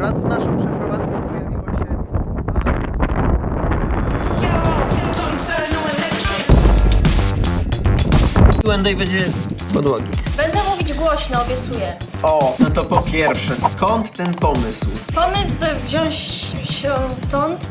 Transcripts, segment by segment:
Wraz z naszą przeprowadzką pojawiło się masę Q&A będzie z podłogi. Będę mówić głośno, obiecuję. O, no to po pierwsze, skąd ten pomysł? Pomysł wziąć się stąd,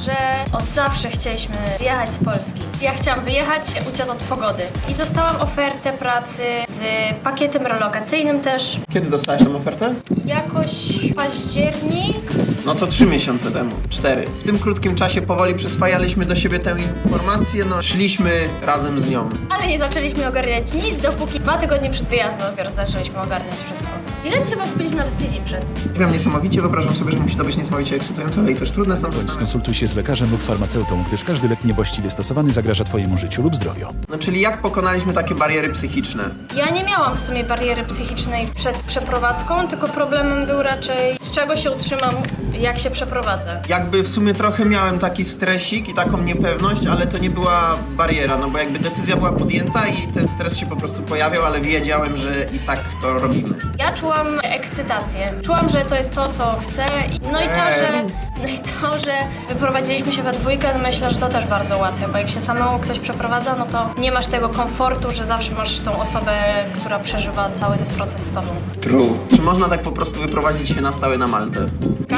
że od zawsze chcieliśmy wyjechać z Polski. Ja chciałam wyjechać, uciec od pogody. I dostałam ofertę pracy z pakietem relokacyjnym też. Kiedy dostałaś tą ofertę? Jakoś październik. No to 3 miesiące temu, 4. W tym krótkim czasie powoli przyswajaliśmy do siebie tę informację, no szliśmy razem z nią. Ale nie zaczęliśmy ogarniać nic, dopóki 2 tygodnie przed wyjazdem dopiero zaczęliśmy ogarniać wszystko. Ile chyba byliśmy nawet tydzień przed. Wiem niesamowicie, wyobrażam sobie, że musi to być niesamowicie ekscytujące, ale i też trudne są to. Skonsultuj się z lekarzem lub farmaceutą, gdyż każdy lek niewłaściwie stosowany zagraża Twojemu życiu lub zdrowiu. No czyli jak pokonaliśmy takie bariery psychiczne? Ja nie miałam w sumie bariery psychicznej przed przeprowadzką, tylko problemem był raczej z czego się utrzymam, jak się przeprowadzę. Jakby w sumie trochę miałem taki stresik i taką niepewność, ale to nie była bariera, no bo jakby decyzja była podjęta i ten stres się po prostu pojawiał, ale wiedziałem, że i tak to robimy. Ja czułam ekscytację. Czułam, że to jest to, co chcę. No i to, że wyprowadziliśmy się we dwójkę, no myślę, że to też bardzo łatwe, bo jak się samemu ktoś przeprowadza, no to nie masz tego komfortu, że zawsze masz tą osobę, która przeżywa cały ten proces z tobą. True. Czy można tak po prostu wyprowadzić się na stałe na Maltę?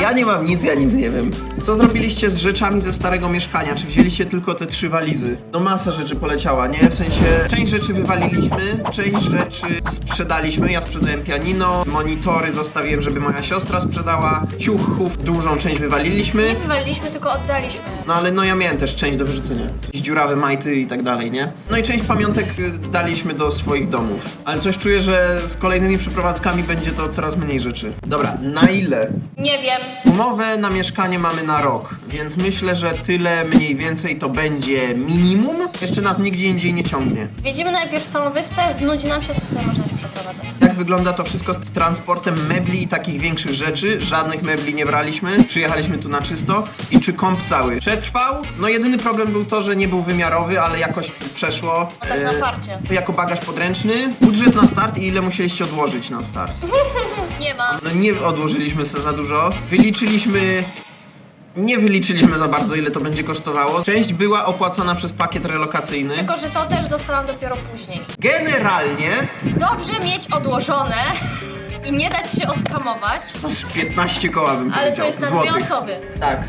Ja nie mam nic, ja nic nie wiem. Co zrobiliście z rzeczami ze starego mieszkania? Czy wzięliście tylko te 3 walizy? No masa rzeczy poleciała, nie? W sensie, część rzeczy wywaliliśmy, część rzeczy sprzedaliśmy. Ja sprzedałem pianino, monitory zostawiłem, żeby moja siostra sprzedała, ciuchów dużą część wywaliliśmy. Nie wywaliliśmy, tylko oddaliśmy. No ale no ja miałem też część do wyrzucenia. Jakieś dziurawe majty i tak dalej, nie? No i część pamiątek daliśmy do swoich domów. Ale coś czuję, że z kolejnymi przeprowadzkami będzie to coraz mniej rzeczy. Dobra, na ile? Nie wiem. Umowę na mieszkanie mamy na rok, więc myślę, że tyle mniej więcej to będzie minimum. Jeszcze nas nigdzie indziej nie ciągnie. Wiedziemy najpierw całą wyspę, znudzi nam się, to tutaj można się przeprowadzać. Jak wygląda to wszystko z transportem mebli i takich większych rzeczy? Żadnych mebli nie braliśmy. Przyjechaliśmy tu na czysto. I czy komp cały przetrwał? No jedyny problem był to, że nie był wymiarowy, ale jakoś przeszło. O tak na farcie. Jako bagaż podręczny. Budżet na start i ile musieliście odłożyć na start? Nie ma. No nie odłożyliśmy sobie za dużo. Nie wyliczyliśmy za bardzo, ile to będzie kosztowało. Część była opłacona przez pakiet relokacyjny. Tylko, że to też dostałam dopiero później. Generalnie Dobrze mieć odłożone i nie dać się oskamować, no z 15 koła bym ale powiedział. to jest na 2 złotych. osoby. Tak.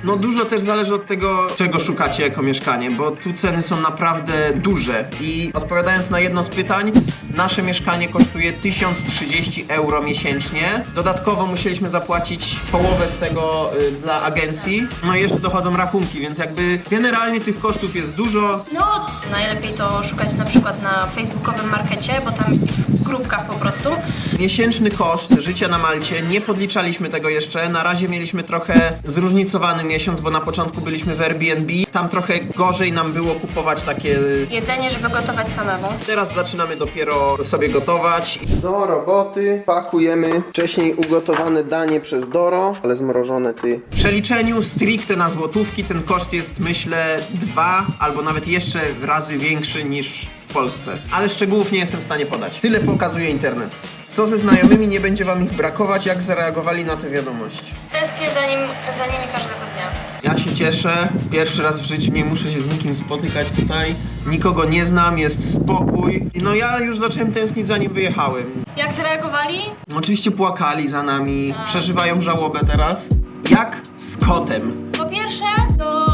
No dużo też zależy od tego, czego szukacie jako mieszkanie, bo tu ceny są naprawdę duże. I odpowiadając na jedno z pytań, nasze mieszkanie kosztuje 1030 euro miesięcznie. Dodatkowo musieliśmy zapłacić połowę z tego dla agencji. No i jeszcze dochodzą rachunki, więc jakby generalnie tych kosztów jest dużo. No, najlepiej to szukać na przykład na facebookowym markecie, bo tam w grupkach po prostu. Miesięczny koszt życia na Malcie, nie podliczaliśmy tego jeszcze. Na razie mieliśmy trochę zróżnicowany miesiąc, bo na początku byliśmy w Airbnb. Tam trochę gorzej nam było kupować takie... Jedzenie, żeby gotować samemu. Teraz zaczynamy dopiero sobie gotować. Do roboty pakujemy wcześniej ugotowane danie przez Doro, ale zmrożone ty. W przeliczeniu stricte na złotówki ten koszt jest, myślę, 2 albo nawet jeszcze razy większy niż w Polsce. Ale szczegółów nie jestem w stanie podać. Tyle pokazuje internet. Co ze znajomymi, nie będzie wam ich brakować, jak zareagowali na tę wiadomość? Tęsknię za nimi każdego dnia. Ja się cieszę, pierwszy raz w życiu nie muszę się z nikim spotykać tutaj, nikogo nie znam, jest spokój. No ja już zacząłem tęsknić, zanim wyjechałem. Jak zareagowali? Oczywiście płakali za nami, przeżywają żałobę teraz. Jak z kotem. Po pierwsze, to...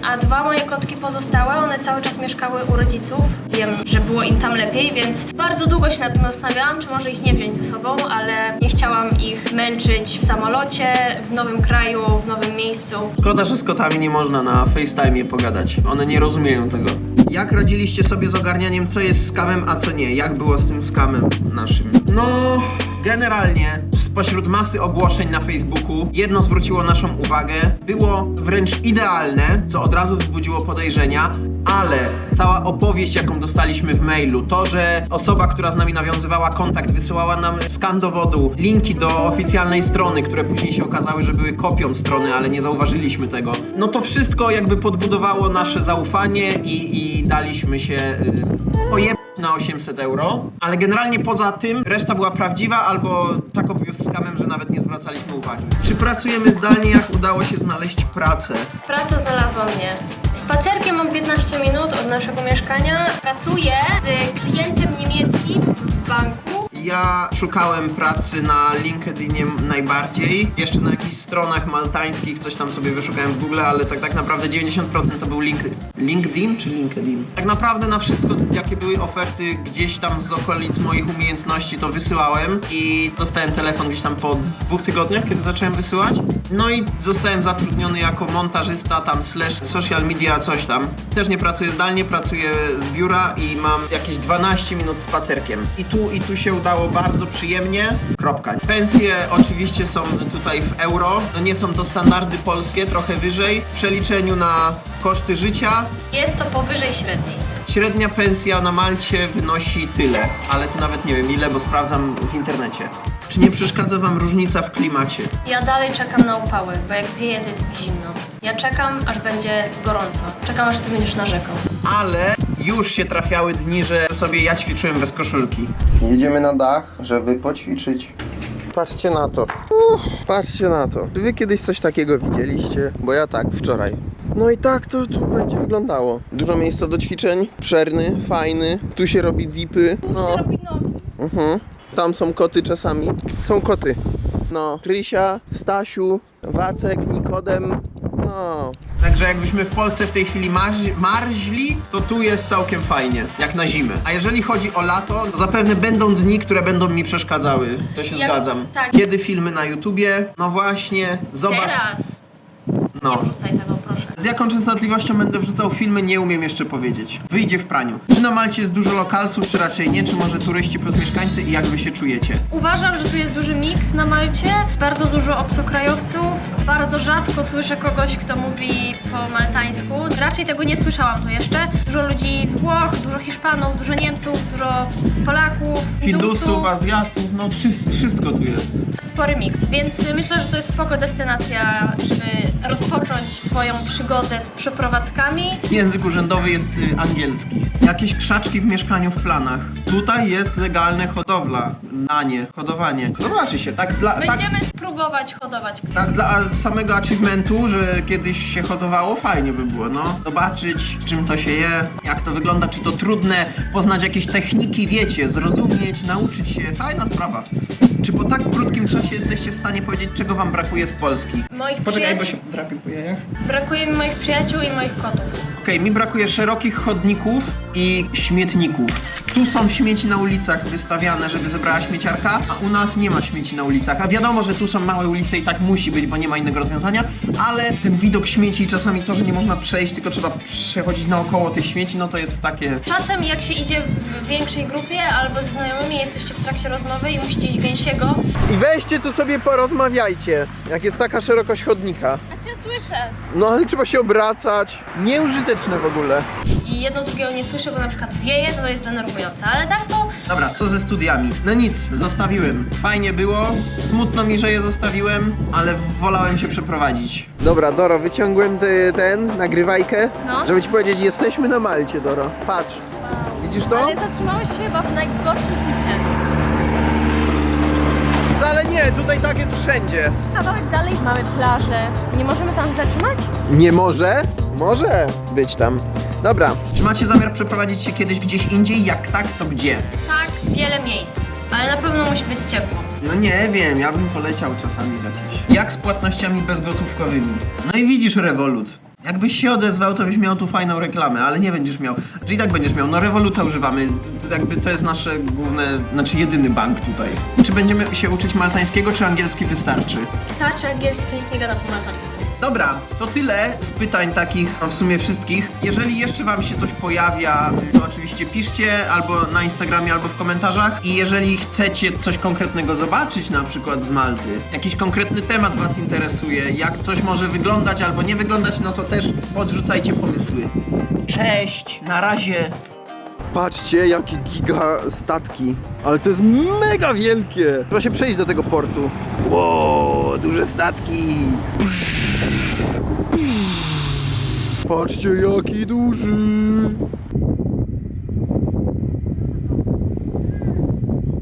A 2 moje kotki pozostałe, one cały czas mieszkały u rodziców. Wiem, że było im tam lepiej, więc bardzo długo się nad tym zastanawiałam, czy może ich nie wziąć ze sobą, ale nie chciałam ich męczyć w samolocie, w nowym kraju, w nowym miejscu. Szkoda, że z kotami nie można na FaceTime'ie pogadać. One nie rozumieją tego. Jak radziliście sobie z ogarnianiem, co jest skamem, a co nie? Jak było z tym skamem naszym? No, generalnie spośród masy ogłoszeń na Facebooku jedno zwróciło naszą uwagę. Było wręcz idealne, co od razu wzbudziło podejrzenia, ale cała opowieść, jaką dostaliśmy w mailu, to, że osoba, która z nami nawiązywała kontakt, wysyłała nam skan dowodu, linki do oficjalnej strony, które później się okazały, że były kopią strony, ale nie zauważyliśmy tego. No to wszystko jakby podbudowało nasze zaufanie i daliśmy się na 800 euro, ale generalnie poza tym reszta była prawdziwa albo tak obwiózł skamem, że nawet nie zwracaliśmy uwagi. Czy pracujemy zdalnie, jak udało się znaleźć pracę? Praca znalazła mnie. Spacerkiem mam 15 minut od naszego mieszkania. Pracuję z klientem niemieckim w banku. Ja szukałem pracy na LinkedInie najbardziej. Jeszcze na jakichś stronach maltańskich coś tam sobie wyszukałem w Google, ale tak naprawdę 90% to był LinkedIn czy LinkedIn. Tak naprawdę na wszystko, jakie były oferty gdzieś tam z okolic moich umiejętności, to wysyłałem i dostałem telefon gdzieś tam po 2 tygodniach, kiedy zacząłem wysyłać. No i zostałem zatrudniony jako montażysta tam / social media coś tam. Też nie pracuję zdalnie, pracuję z biura i mam jakieś 12 minut spacerkiem. I tu się udało bardzo przyjemnie. Kropka. Pensje oczywiście są tutaj w euro. No nie są to standardy polskie, trochę wyżej. W przeliczeniu na koszty życia Jest to powyżej średniej. średnia pensja na Malcie wynosi tyle. Ale to nawet nie wiem ile, bo sprawdzam w internecie. Czy nie przeszkadza wam różnica w klimacie? Ja dalej czekam na upały, bo jak wieje, to jest mi zimno. Ja czekam, aż będzie gorąco. Czekam, aż ty będziesz narzekał. Ale już się trafiały dni, że sobie ja ćwiczyłem bez koszulki. Jedziemy na dach, żeby poćwiczyć. Patrzcie na to. Patrzcie na to. Czy wy kiedyś coś takiego widzieliście? Bo ja tak, wczoraj. No i tak to tu będzie wyglądało. Dużo miejsca do ćwiczeń, obszerny, fajny. Tu się robi dipy. No. Robi nogi. Tam są koty czasami. Są koty. No, Krysia, Stasiu, Wacek, Nikodem. No. Także jakbyśmy w Polsce w tej chwili marzli, to tu jest całkiem fajnie, jak na zimę. A jeżeli chodzi o lato, to zapewne będą dni, które będą mi przeszkadzały. To się zgadzam. Tak. Kiedy filmy na YouTubie? No właśnie, zobacz. Teraz! No. Nie wrzucaj tego, proszę. Z jaką częstotliwością będę wrzucał filmy, nie umiem jeszcze powiedzieć. Wyjdzie w praniu. Czy na Malcie jest dużo lokalsów, czy raczej nie? Czy może turyści plus mieszkańcy i jak wy się czujecie? Uważam, że tu jest duży miks na Malcie, bardzo dużo obcokrajowców, bardzo rzadko słyszę kogoś, kto mówi po maltańsku. Raczej tego nie słyszałam tu jeszcze. Dużo ludzi z Włoch, dużo Hiszpanów, dużo Niemców, dużo Polaków, Hindusów, Azjatów, no wszystko tu jest. Spory miks, więc myślę, że to jest spoko destynacja, żeby rozpocząć swoją przygodę z przeprowadzkami. Język urzędowy jest angielski. Jakieś krzaczki w mieszkaniu w planach. Tutaj jest legalne hodowanie. Zobaczy się, Będziemy spróbować hodować. tak dla samego achievementu, że kiedyś się hodowało, fajnie by było, no. Zobaczyć, czym to się je, jak to wygląda, czy to trudne, poznać jakieś techniki, wiecie, zrozumieć, nauczyć się. Fajna sprawa. Czy po tak krótkim czasie jesteście w stanie powiedzieć, czego wam brakuje z Polski? Moich Poczekaj, bo przyjaciół. się drapie po jajach. Brakuje mi moich przyjaciół i moich kotów. Okej, mi brakuje szerokich chodników i śmietników. Tu są śmieci na ulicach wystawiane, żeby zebrała śmieciarka, a u nas nie ma śmieci na ulicach. A wiadomo, że tu są małe ulice i tak musi być, bo nie ma innego rozwiązania, ale ten widok śmieci i czasami to, że nie można przejść, tylko trzeba przechodzić naokoło tych śmieci, no to jest takie... Czasem jak się idzie w większej grupie albo ze znajomymi, jesteście w trakcie rozmowy i musicie iść gęsiego. I weźcie tu sobie porozmawiajcie, jak jest taka szerokość chodnika. A cię słyszę. No ale trzeba się obracać. Nieużyteczne w ogóle. I jedno drugiego nie słyszę, bo na przykład wieje, to jest denerwujące, ale tak to... Dobra, co ze studiami? No nic, zostawiłem. Fajnie było, smutno mi, że je zostawiłem, ale wolałem się przeprowadzić. Dobra, Doro, wyciągłem nagrywajkę, No. żeby ci powiedzieć, jesteśmy na Malcie, Doro. Patrz, widzisz to? Ale zatrzymałeś się chyba w najgorszym punkcie. Wcale nie, tutaj tak jest wszędzie. Kawałek dalej mamy plażę. Nie możemy tam zatrzymać? Nie może? Może być tam. Dobra. Czy macie zamiar przeprowadzić się kiedyś gdzieś indziej? Jak tak, to gdzie? Tak, wiele miejsc. Ale na pewno musi być ciepło. No nie wiem, ja bym poleciał czasami w jakieś. Jak z płatnościami bezgotówkowymi? No i widzisz, Revolut. Jakbyś się odezwał, to byś miał tu fajną reklamę, ale nie będziesz miał. Znaczy i tak będziesz miał. No Revoluta używamy. Jakby to jest nasze główne, znaczy jedyny bank tutaj. Czy będziemy się uczyć maltańskiego, czy angielski wystarczy? Wystarczy angielski, nikt nie gada po maltańsku. Dobra, to tyle z pytań takich, no w sumie wszystkich. Jeżeli jeszcze wam się coś pojawia, to oczywiście piszcie albo na Instagramie, albo w komentarzach. I jeżeli chcecie coś konkretnego zobaczyć, na przykład z Malty, jakiś konkretny temat was interesuje, jak coś może wyglądać albo nie wyglądać, no to też podrzucajcie pomysły. Cześć, na razie. Patrzcie, jakie giga statki. Ale to jest mega wielkie. Trzeba się przejść do tego portu. Wow, duże statki. Patrzcie, jaki duży.